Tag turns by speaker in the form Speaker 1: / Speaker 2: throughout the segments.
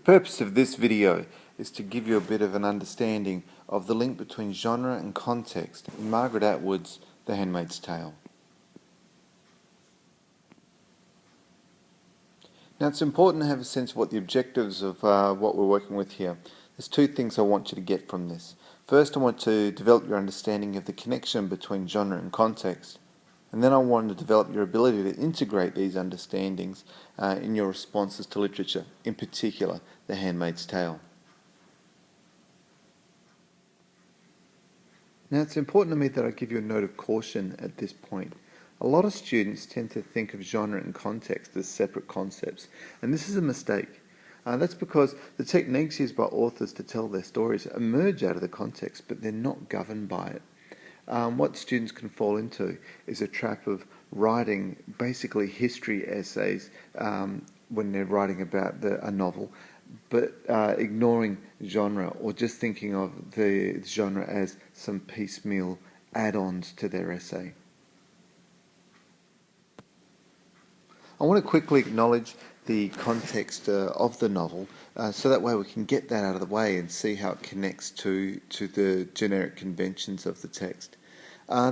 Speaker 1: purpose of this video is to give you a bit of an understanding of the link between genre and context in Margaret Atwood's The Handmaid's Tale. Now, it's important to have a sense of what the objectives of what we're working with here. There's two things I want you to get from this. First, I want to develop your understanding of the connection between genre and context. And then I want to develop your ability to integrate these understandings in your responses to literature, in particular, The Handmaid's Tale. Now, it's important to me that I give you a note of caution at this point. A lot of students tend to think of genre and context as separate concepts, and this is a mistake. That's because the techniques used by authors to tell their stories emerge out of the context, but they're not governed by it. What students can fall into is a trap of writing basically history essays when they're writing about a novel, but ignoring genre or just thinking of the genre as some piecemeal add-ons to their essay. I want to quickly acknowledge the context of the novel so that way we can get that out of the way and see how it connects to the generic conventions of the text.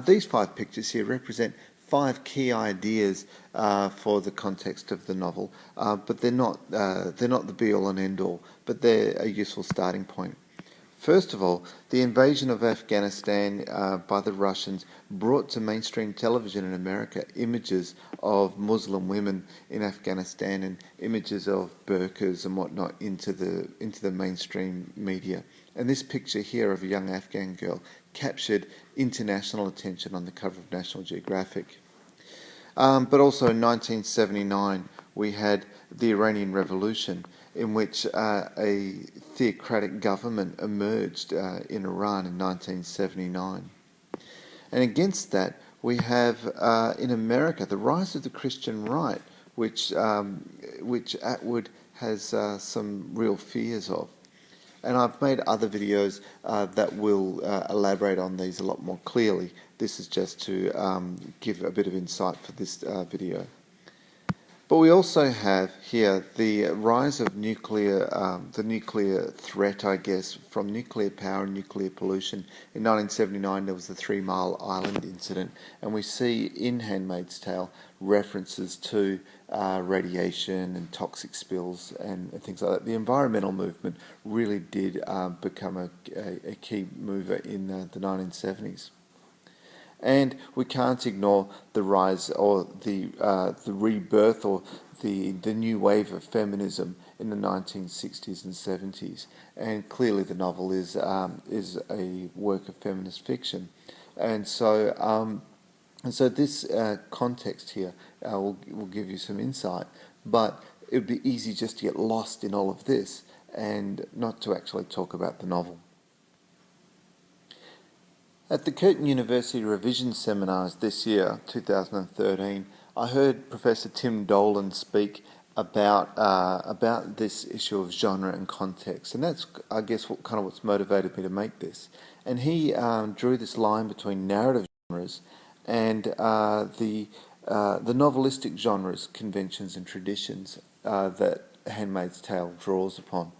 Speaker 1: These 5 pictures here represent 5 key ideas for the context of the novel, but they're not the be-all and end-all, but they're a useful starting point. First of all, the invasion of Afghanistan by the Russians brought to mainstream television in America images of Muslim women in Afghanistan and images of burqas and whatnot into the mainstream media. And this picture here of a young Afghan girl captured international attention on the cover of National Geographic. But also in 1979 we had the Iranian Revolution, in which a theocratic government emerged in Iran in 1979. And against that we have in America the rise of the Christian right, which Atwood has some real fears of. And I've made other videos that will elaborate on these a lot more clearly. This is just to give a bit of insight for this video. But we also have here the rise of the nuclear threat, I guess, from nuclear power and nuclear pollution. In 1979 there was the 3 Mile Island incident, and we see in Handmaid's Tale references to radiation and toxic spills and things like that. The environmental movement really did become a key mover in the 1970s. And we can't ignore the rise or the rebirth or the new wave of feminism in the 1960s and 70s. And clearly the novel is a work of feminist fiction. And so this context here will give you some insight. But it would be easy just to get lost in all of this and not to actually talk about the novel. At the Curtin University Revision Seminars this year, 2013, I heard Professor Tim Dolan speak about this issue of genre and context, and that's, I guess, what's motivated me to make this. And he drew this line between narrative genres and the novelistic genres, conventions, and traditions that Handmaid's Tale draws upon.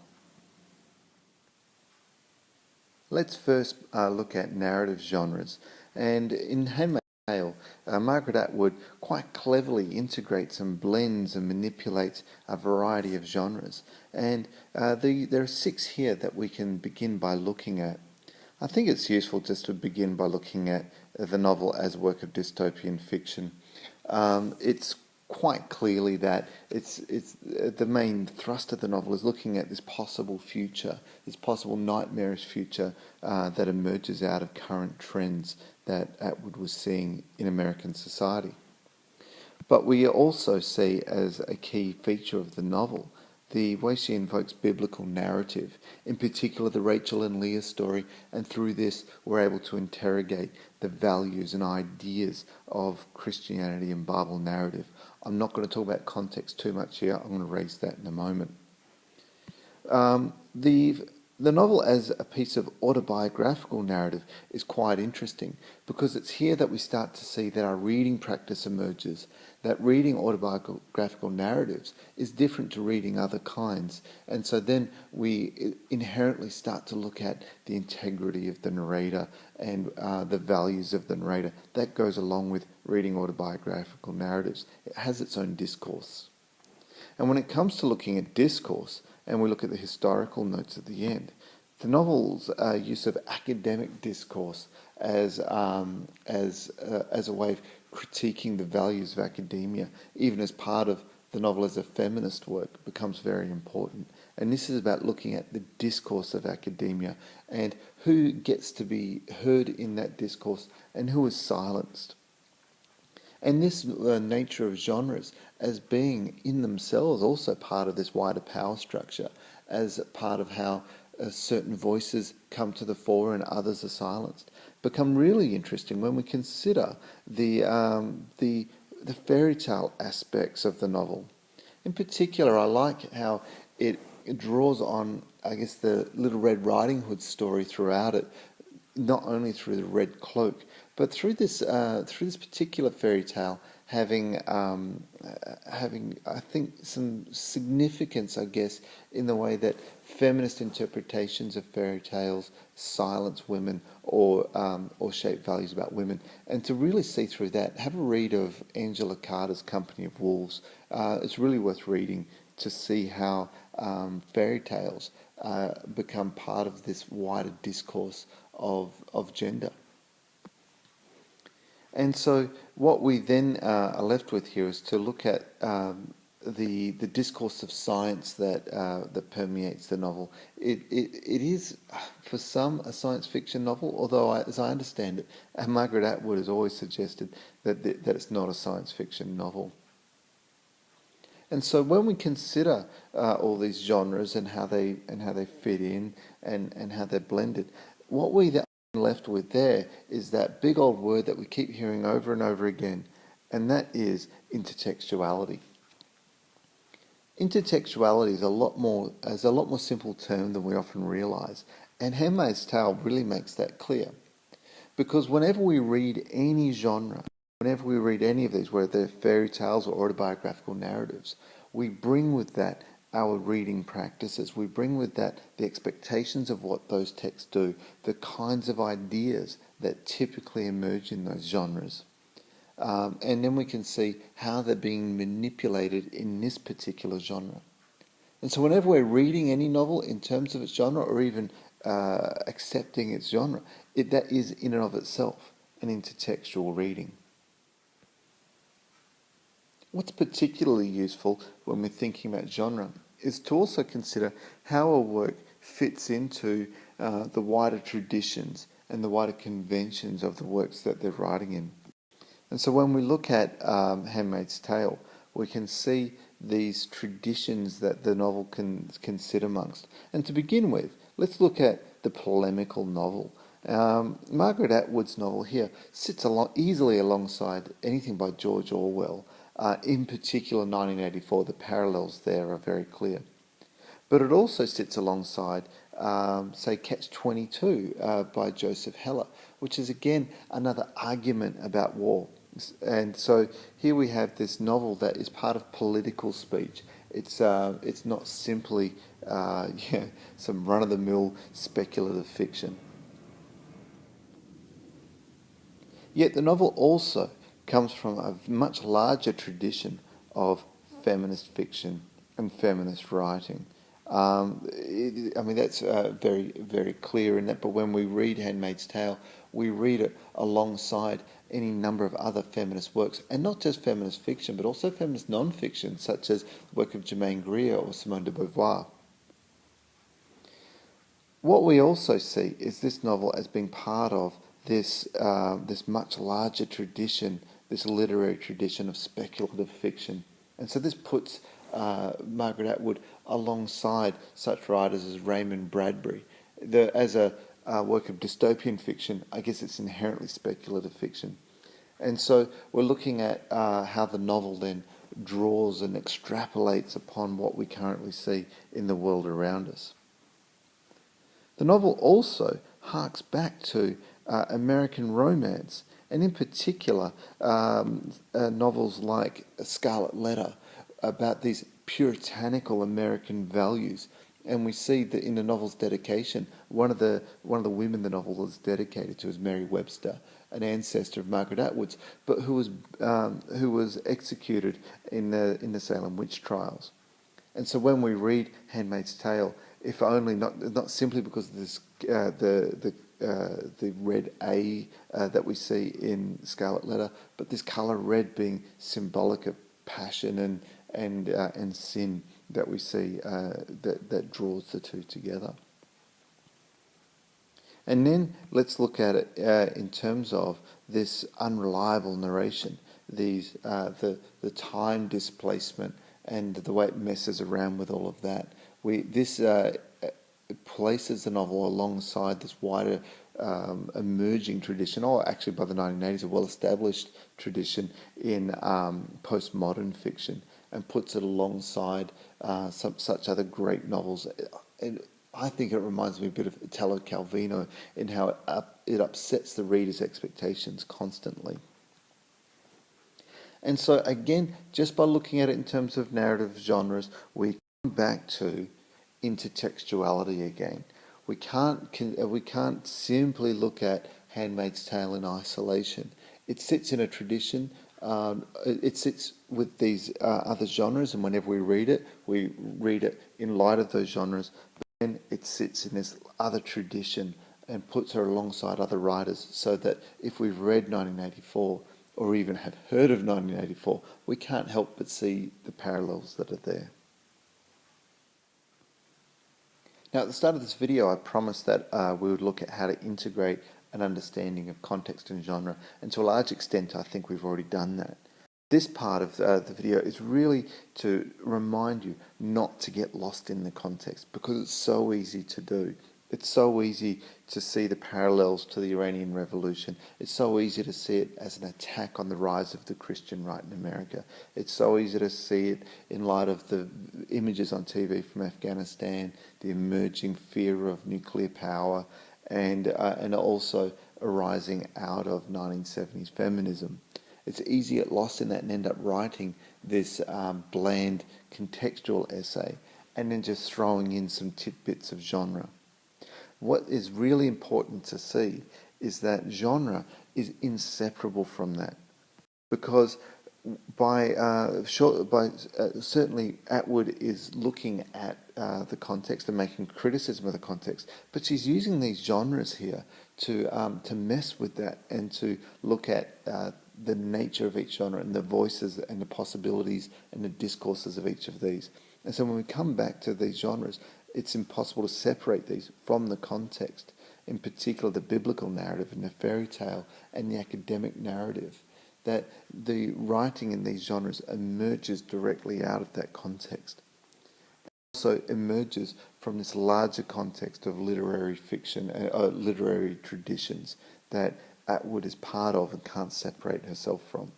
Speaker 1: Let's first look at narrative genres. And in Handmaid's Tale, Margaret Atwood quite cleverly integrates and blends and manipulates a variety of genres. And there are 6 here that we can begin by looking at. I think it's useful just to begin by looking at the novel as a work of dystopian fiction. It's quite clearly that it's the main thrust of the novel is looking at this possible future, this possible nightmarish future that emerges out of current trends that Atwood was seeing in American society. But we also see as a key feature of the novel the way she invokes biblical narrative, in particular the Rachel and Leah story, and through this we're able to interrogate the values and ideas of Christianity and Bible narrative. I'm not going to talk about context too much here. I'm going to raise that in a moment. The The novel as a piece of autobiographical narrative is quite interesting because it's here that we start to see that our reading practice emerges, that reading autobiographical narratives is different to reading other kinds. And so then we inherently start to look at the integrity of the narrator and the values of the narrator. That goes along with reading autobiographical narratives. It has its own discourse. And when it comes to looking at discourse, and we look at the historical notes at the end, the novel's use of academic discourse as a way of critiquing the values of academia, even as part of the novel as a feminist work, becomes very important. And this is about looking at the discourse of academia and who gets to be heard in that discourse and who is silenced. And this nature of genres as being in themselves also part of this wider power structure, as part of how certain voices come to the fore and others are silenced, become really interesting when we consider the fairy tale aspects of the novel. In particular, I like how it draws on, I guess, the Little Red Riding Hood story throughout it, not only through the red cloak, but through this particular fairy tale having I think some significance, I guess, in the way that feminist interpretations of fairy tales silence women or shape values about women. And to really see through that, have a read of Angela Carter's Company of Wolves. It's really worth reading to see how fairy tales become part of this wider discourse of gender. And so what we then are left with here is to look at the discourse of science that permeates the novel. It is, for some, a science fiction novel, although as I understand it, Margaret Atwood has always suggested that it's not a science fiction novel. And so when we consider all these genres and how they fit in and how they're blended, what we then left with there is that big old word that we keep hearing over and over again, and that is intertextuality. Intertextuality is a lot more simple term than we often realise, and Handmaid's Tale really makes that clear. Because whenever we read any genre, whenever we read any of these, whether they're fairy tales or autobiographical narratives, we bring with that our reading practices. We bring with that the expectations of what those texts do, the kinds of ideas that typically emerge in those genres. And then we can see how they're being manipulated in this particular genre. And so whenever we're reading any novel in terms of its genre or even accepting its genre, that is in and of itself an intertextual reading. What's particularly useful when we're thinking about genre is to also consider how a work fits into the wider traditions and the wider conventions of the works that they're writing in. And so when we look at Handmaid's Tale, we can see these traditions that the novel can sit amongst. And to begin with, let's look at the polemical novel. Margaret Atwood's novel here sits easily alongside anything by George Orwell. In particular, 1984, the parallels there are very clear. But it also sits alongside, say, Catch-22 by Joseph Heller, which is again another argument about war. And so here we have this novel that is part of political speech. It's not simply some run-of-the-mill speculative fiction. Yet the novel also comes from a much larger tradition of feminist fiction and feminist writing. That's very, very clear in that, but when we read Handmaid's Tale, we read it alongside any number of other feminist works, and not just feminist fiction, but also feminist non-fiction, such as the work of Germaine Greer or Simone de Beauvoir. What we also see is this novel as being part of this much larger tradition, this literary tradition of speculative fiction. And so this puts Margaret Atwood alongside such writers as Raymond Bradbury. As a work of dystopian fiction, I guess it's inherently speculative fiction. And so we're looking at how the novel then draws and extrapolates upon what we currently see in the world around us. The novel also harks back to American romance, and in particular novels like Scarlet Letter about these puritanical American values. And we see that in the novel's dedication, one of the women the novel is dedicated to is Mary Webster, an ancestor of Margaret Atwood's, but who was executed in the Salem witch trials. And so when we read Handmaid's Tale, if only not simply because of this the red A that we see in Scarlet Letter, but this colour red being symbolic of passion and sin that we see that draws the two together. And then let's look at it in terms of this unreliable narration, the time displacement, and the way it messes around with all of that. This places the novel alongside this wider emerging tradition, or actually by the 1980s, a well-established tradition in postmodern fiction, and puts it alongside such other great novels. And I think it reminds me a bit of Italo Calvino in how it upsets the reader's expectations constantly. And so again, just by looking at it in terms of narrative genres, we come back to intertextuality again. We can't simply look at Handmaid's Tale in isolation. It sits in a tradition. It sits with these other genres, and whenever we read it in light of those genres. Then it sits in this other tradition and puts her alongside other writers, so that if we've read 1984 or even have heard of 1984, we can't help but see the parallels that are there. Now, at the start of this video, I promised that we would look at how to integrate an understanding of context and genre, and to a large extent, I think we've already done that. This part of the video is really to remind you not to get lost in the context, because it's so easy to do. It's so easy to see the parallels to the Iranian Revolution. It's so easy to see it as an attack on the rise of the Christian right in America. It's so easy to see it in light of the images on TV from Afghanistan, the emerging fear of nuclear power, and also arising out of 1970s feminism. It's easy to get lost in that and end up writing this bland contextual essay and then just throwing in some tidbits of genre. What is really important to see is that genre is inseparable from that, because certainly Atwood is looking at the context and making criticism of the context, but she's using these genres here to mess with that and to look at the nature of each genre and the voices and the possibilities and the discourses of each of these. And so when we come back to these genres, it's impossible to separate these from the context, in particular the biblical narrative and the fairy tale and the academic narrative, that the writing in these genres emerges directly out of that context. It also emerges from this larger context of literary fiction, literary traditions that Atwood is part of and can't separate herself from.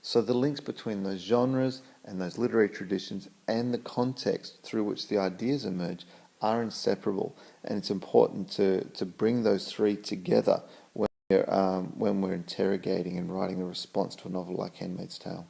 Speaker 1: So the links between those genres and those literary traditions and the context through which the ideas emerge are inseparable, and it's important to bring those three together when we're interrogating and writing a response to a novel like Handmaid's Tale.